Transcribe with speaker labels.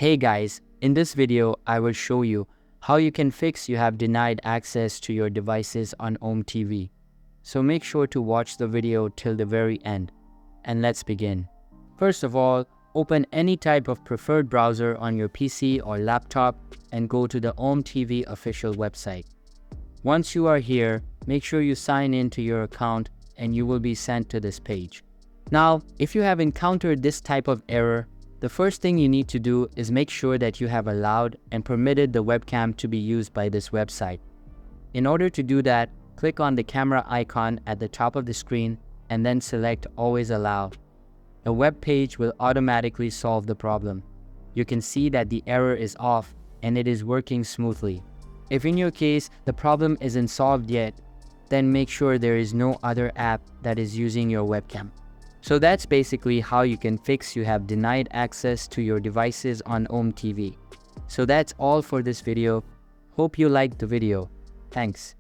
Speaker 1: Hey guys, in this video, I will show you how you can fix you have denied access to your devices on Ome TV. So make sure to watch the video till the very end. And let's begin. First of all, open any type of preferred browser on your PC or laptop and go to the Ome TV official website. Once you are here, make sure you sign in to your account and you will be sent to this page. Now, if you have encountered this type of error, the first thing you need to do is make sure that you have allowed and permitted the webcam to be used by this website. In order to do that, click on the camera icon at the top of the screen and then select Always Allow. The web page will automatically solve the problem. You can see that the error is off and it is working smoothly. If in your case the problem isn't solved yet, then make sure there is no other app that is using your webcam. So that's basically how you can fix you have denied access to your devices on Ome TV. So that's all for this video. Hope you liked the video. Thanks.